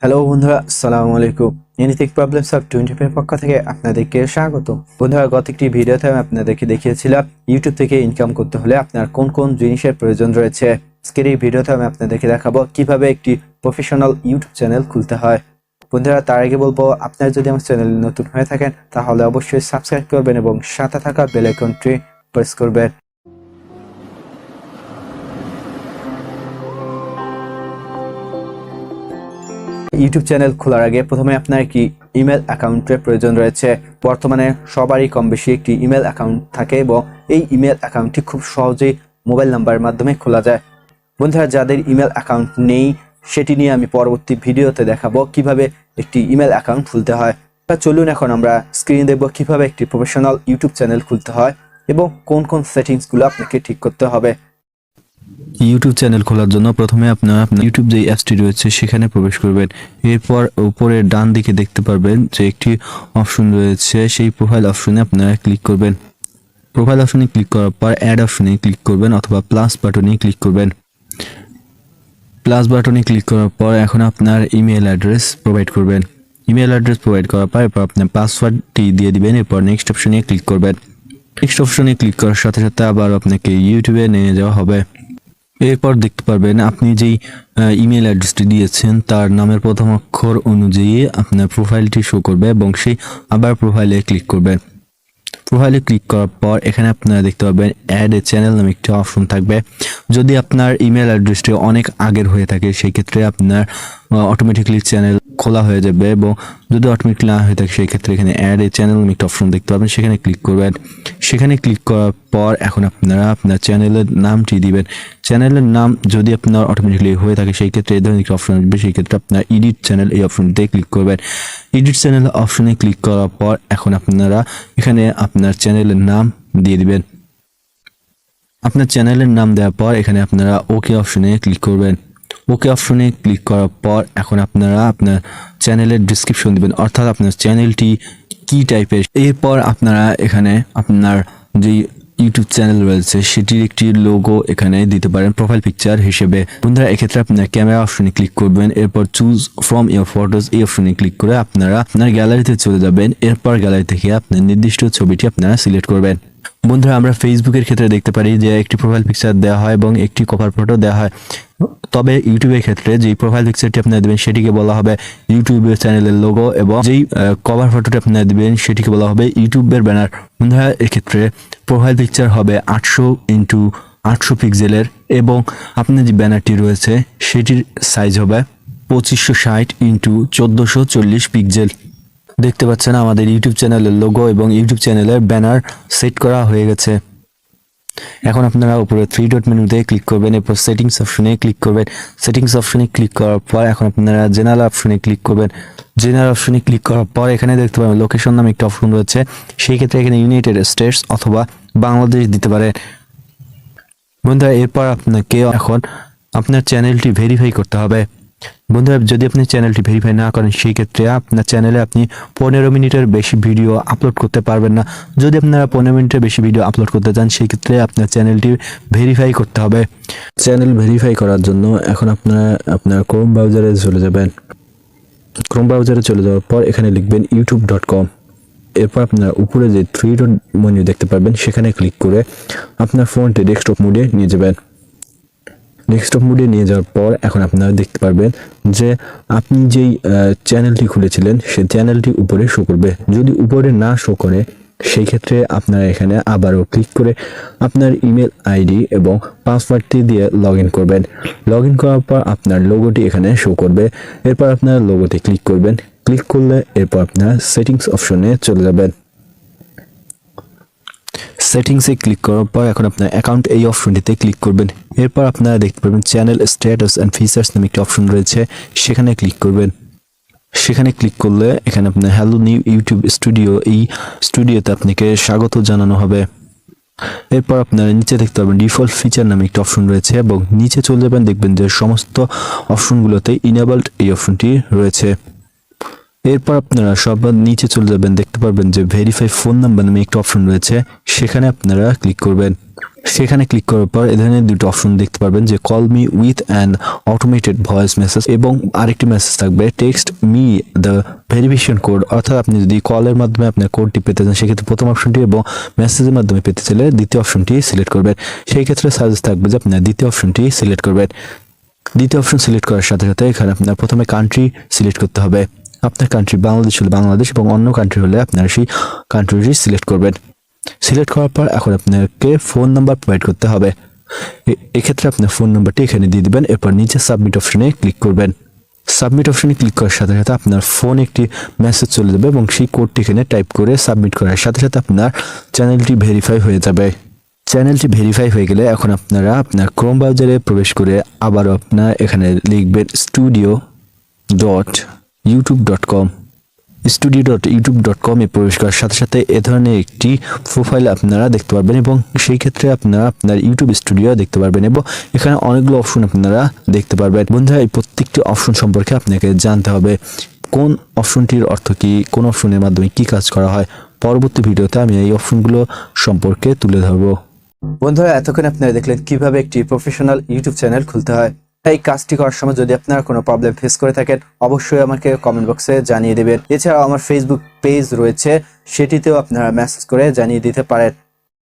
Hello বন্ধুরা, আসসালামু আলাইকুম। এনিথিং প্রবলেমস অফ 25 পক্ষ থেকে আপনাদেরকে স্বাগত। বন্ধুরা, গত একটি ভিডিওতে আমি আপনাদেরকে দেখিয়েছিলাম ইউটিউব থেকে ইনকাম করতে হলে আপনার কোন কোন জিনিসের প্রয়োজন রয়েছে। আজকের এই ভিডিওতে আমি আপনাদেরকে দেখাবো কিভাবে একটি প্রফেশনাল ইউটিউব চ্যানেল খুলতে হয়। বন্ধুরা, তার আগে বলবো, আপনারা যদি আমার চ্যানেলে নতুন হয়ে থাকেন তাহলে অবশ্যই সাবস্ক্রাইব করবেন এবং সাথে থাকা বেল আইকনটি প্রেস করবেন। ইউটিউব চ্যানেল খোলার আগে প্রথমে আপনার একটি ইমেল অ্যাকাউন্টের প্রয়োজন রয়েছে। বর্তমানে সবারই কম বেশি একটি ইমেল অ্যাকাউন্ট থাকে এবং এই ইমেল অ্যাকাউন্টটি খুব সহজেই মোবাইল নাম্বারের মাধ্যমে খোলা যায়। বন্ধুরা, যাদের ইমেল অ্যাকাউন্ট নেই সেটি নিয়ে আমি পরবর্তী ভিডিওতে দেখাবো কিভাবে একটি ইমেল অ্যাকাউন্ট খুলতে হয়। চলুন এখন আমরা স্ক্রিনে দেখব কিভাবে একটি প্রফেশনাল ইউটিউব চ্যানেল খুলতে হয় এবং কোন কোন সেটিংসগুলো আপনাকে ঠিক করতে হবে। ইউটিউব চ্যানেল খোলার জন্য প্রথমে আপনার ইউটিউব যে অ্যাপসটি রয়েছে সেখানে প্রবেশ করবেন। এরপর উপরে ডান দিকে দেখতে পারবেন যে একটি অপশন রয়েছে, সেই প্রোফাইল অপশনে আপনারা ক্লিক করবেন। প্রোফাইল অপশনে ক্লিক করার পর অ্যাড অপশনে ক্লিক করবেন অথবা প্লাস বাটনে ক্লিক করবেন। প্লাস বাটনে ক্লিক করার পর এখন আপনার ইমেল অ্যাড্রেস প্রোভাইড করবেন। ইমেল অ্যাড্রেস প্রোভাইড করার পর এরপর আপনার পাসওয়ার্ডটি দিয়ে দিবেন। এরপর নেক্সট অপশনে ক্লিক করবেন। নেক্সট অপশনে ক্লিক করার সাথে সাথে আবার আপনাকে ইউটিউবে নিয়ে যাওয়া হবে। এরপর দেখতে পারবেন আপনি যেই ইমেল অ্যাড্রেসটি দিয়েছেন তার নামের প্রথম অক্ষর অনুযায়ী আপনার প্রোফাইলটি শো করবে এবং সেই আবার প্রোফাইলে ক্লিক করবেন। প্রোফাইলে ক্লিক করার পর এখানে আপনারা দেখতে পাবেন অ্যাড এ চ্যানেল নামে একটি অপশন থাকবে। যদি আপনার ইমেল অ্যাড্রেসটি অনেক আগের হয়ে থাকে সেই ক্ষেত্রে আপনার অটোমেটিকলি চ্যানেল খোলা হয়ে যাবে, এবং যদি অটোমেটিকলি না হয়ে থাকে সেই ক্ষেত্রে এখানে অ্যাড এ চ্যানেল নামে একটা অপশন দেখতে পাবেন, সেখানে ক্লিক করবেন। সেখানে ক্লিক করার পর এখন আপনারা আপনার চ্যানেলের নামটি দিবেন। চ্যানেলের নাম যদি আপনার অটোমেটিকলি হয়ে থাকে সেই ক্ষেত্রে এই ধরনের একটি অপশন আসবে, সেই ক্ষেত্রে আপনার এডিট চ্যানেল এই অপশনটিতে ক্লিক করবেন। এডিট চ্যানেল অপশনে ক্লিক করার পর এখন আপনারা এখানে আপনার চ্যানেলের নাম দিয়ে দিবেন। আপনার চ্যানেলের নাম দেওয়ার পর এখানে আপনারা ওকে অপশনে ক্লিক করবেন। ওকে অপশনে ক্লিক করার পর এখন আপনারা আপনার চ্যানেলের ডেসক্রিপশন দিবেন, অর্থাৎ আপনার চ্যানেলটি কি টাইপের। এরপর আপনারা এখানে আপনার যে ইউটিউব চ্যানেল রয়েছে সেটির একটি লোগো এখানে দিতে পারেন প্রোফাইল পিকচার হিসেবে। বন্ধুরা, এক্ষেত্রে আপনার ক্যামেরা অপশনে ক্লিক করবেন। এরপর চুজ ফ্রম ইওর ফটোজ এই অপশনে ক্লিক করে আপনারা আপনার গ্যালারিতে চলে যাবেন। এরপর গ্যালারি থেকে আপনার নির্দিষ্ট ছবিটি আপনারা সিলেক্ট করবেন। বন্ধুরা, আমরা ফেসবুকের ক্ষেত্রে দেখতে পারি যে একটি প্রোফাইল পিকচার দেওয়া হয় এবং একটি কভার ফটো দেওয়া হয়। তবে ইউটিউবের ক্ষেত্রে যেই প্রোফাইল পিকচারটি আপনারা দেবেন সেটিকে বলা হবে ইউটিউবের চ্যানেলের লোগো, এবং যেই কভার ফটোটি আপনারা দেবেন সেটিকে বলা হবে ইউটিউবের ব্যানার। বন্ধুরা, এক্ষেত্রে প্রোফাইল পিকচার হবে 800x800 পিক্সেলের, এবং আপনার যে ব্যানারটি রয়েছে সেটির সাইজ হবে 2560x1440 পিক্সেল। দেখতে পাচ্ছেন আমাদের ইউটিউব চ্যানেলের লোগো এবং ইউটিউব চ্যানেলের ব্যানার সেট করা হয়ে গেছে। এখন আপনারা উপরে থ্রি ডট মেনুতে ক্লিক করবেন, এরপর সেটিংস অপশনে ক্লিক করবেন। সেটিংস অপশনে ক্লিক করার পর এখন আপনারা জেনারেল অপশনে ক্লিক করবেন। জেনারেল অপশনে ক্লিক করার পর এখানে দেখতে পাবেন লোকেশন নামে একটা অপশন রয়েছে, সেই ক্ষেত্রে এখানে ইউনাইটেড স্টেটস অথবা বাংলাদেশ দিতে পারেন। বন্ধুরা, এরপর আপনাকে এখন আপনার চ্যানেলটি ভেরিফাই করতে হবে। বন্ধুরা, যদি আপনি চ্যানেলটি ভেরিফাই না করেন সেই ক্ষেত্রে আপনার চ্যানেলে আপনি 15 মিনিটের বেশি ভিডিও আপলোড করতে পারবেন না। যদি আপনারা 15 মিনিটের বেশি ভিডিও আপলোড করতে চান সেই ক্ষেত্রে আপনার চ্যানেলটি ভেরিফাই করতে হবে। চ্যানেল ভেরিফাই করার জন্য এখন আপনারা আপনার ক্রোম ব্রাউজারে চলে যাবেন। ক্রোম ব্রাউজারে চলে যাওয়ার পর এখানে লিখবেন youtube.com। এরপর আপনারা উপরে যে থ্রি ডট মেনু দেখতে পারবেন সেখানে ক্লিক করে আপনার ফোনটি ডেস্কটপ মোডে নিয়ে যাবেন। ডেস্কটপ মোডে নিয়ে যাওয়ার পর এখন আপনারা দেখতে পারবেন যে আপনি যেই চ্যানেলটি খুলেছিলেন সেই চ্যানেলটি উপরে শো করবে। যদি উপরে না শো করে সেই ক্ষেত্রে আপনারা এখানে আবারও ক্লিক করে আপনার ইমেল আইডি এবং পাসওয়ার্ডটি দিয়ে লগ ইন করবেন। লগ ইন করার পর আপনার লোগোটি এখানে শো করবে। এরপর আপনার লোগোতে ক্লিক করবেন। ক্লিক করলে এরপর আপনার সেটিংস অপশনে চলে যাবেন। সেটিংসে ক্লিক করার পর এখন আপনার অ্যাকাউন্ট এই অপশনটিতে ক্লিক করবেন। এরপর আপনারা দেখতে পারবেন চ্যানেল স্ট্যাটাস অ্যান্ড ফিচার্স নামে একটি অপশন রয়েছে, সেখানে ক্লিক করবেন। সেখানে ক্লিক করলে এখানে আপনার হ্যালো নিউ ইউটিউব স্টুডিও, এই স্টুডিওতে আপনাকে স্বাগত জানানো হবে। এরপর আপনারা নিচে দেখতে পাবেন ডিফল্ট ফিচার নামে একটি অপশন রয়েছে, এবং নিচে চলে যাবেন, দেখবেন যে সমস্ত অপশনগুলোতে ইনেবলড এই অপশনটি রয়েছে। এরপর আপনারা সবার নিচে চলে যাবেন, দেখতে পারবেন যে ভেরিফাই ফোন নাম্বার নামে একটা অপশন রয়েছে, সেখানে আপনারা ক্লিক করবেন। সেখানে ক্লিক করার পর এ ধরনের দুটো অপশন দেখতে পারবেন যে call me with an automated voice message এবং আরেকটি মেসেজ থাকবে text me the verification code. অর্থাৎ আপনি যদি কলের মাধ্যমে আপনার কোডটি পেতে চান সেক্ষেত্রে প্রথম অপশনটি এবং মেসেজের মাধ্যমে পেতে চাইলে দ্বিতীয় অপশনটি সিলেক্ট করবেন। সেই ক্ষেত্রে সাজেস্ট থাকবে যে আপনার দ্বিতীয় অপশনটি সিলেক্ট করবেন। দ্বিতীয় অপশন সিলেক্ট করার সাথে সাথে এখানে আপনার প্রথমে কান্ট্রি সিলেক্ট করতে হবে। আপনার কান্ট্রি বাংলাদেশ হলে বাংলাদেশ এবং অন্য কান্ট্রি হলে আপনারা সেই কান্ট্রিটি সিলেক্ট করবেন। সিলেক্ট করার পর এখন আপনাকে ফোন নাম্বার প্রোভাইড করতে হবে। এক্ষেত্রে আপনার ফোন নাম্বারটি এখানে দিয়ে দিবেন। এরপর নিচে সাবমিট অপশনে ক্লিক করবেন। সাবমিট অপশনে ক্লিক করার সাথে সাথে আপনার ফোন একটি মেসেজ চলে যাবে এবং সেই কোডটি এখানে টাইপ করে সাবমিট করার সাথে সাথে আপনার চ্যানেলটি ভেরিফাই হয়ে যাবে। চ্যানেলটি ভেরিফাই হয়ে গেলে এখন আপনারা আপনার ক্রোম ব্রাউজারে প্রবেশ করে আবারও আপনার এখানে লিখবেন studio.youtube.com। studio.youtube.com এ প্রবেশ করার সাথে সাথে এ ধরনের একটি প্রোফাইল আপনারা দেখতে পারবেন এবং সেই ক্ষেত্রে আপনারা আপনার ইউটিউব স্টুডিও দেখতে পারবেন এবং এখানে অনেকগুলো অপশন আপনারা দেখতে পারবেন। বন্ধুরা, এই প্রত্যেকটি অপশন সম্পর্কে আপনাকে জানতে হবে কোন অপশনটির অর্থ কি, কোন অপশনের মাধ্যমে কি কাজ করা হয়। পরবর্তী ভিডিওতে আমি এই অপশনগুলো সম্পর্কে তুলে ধরবো। বন্ধুরা, এতক্ষণ আপনারা দেখলেন কিভাবে একটি প্রফেশনাল ইউটিউব চ্যানেল খুলতে হয়। এই কাজটি করার সময় যদি আপনারা কোনো প্রবলেম ফেস করে থাকেন অবশ্যই আমাকে কমেন্ট বক্সে জানিয়ে দেবেন। এছাড়াও আমার ফেসবুক পেজ রয়েছে, সেটিতেও আপনারা মেসেজ করে জানিয়ে দিতে পারেন।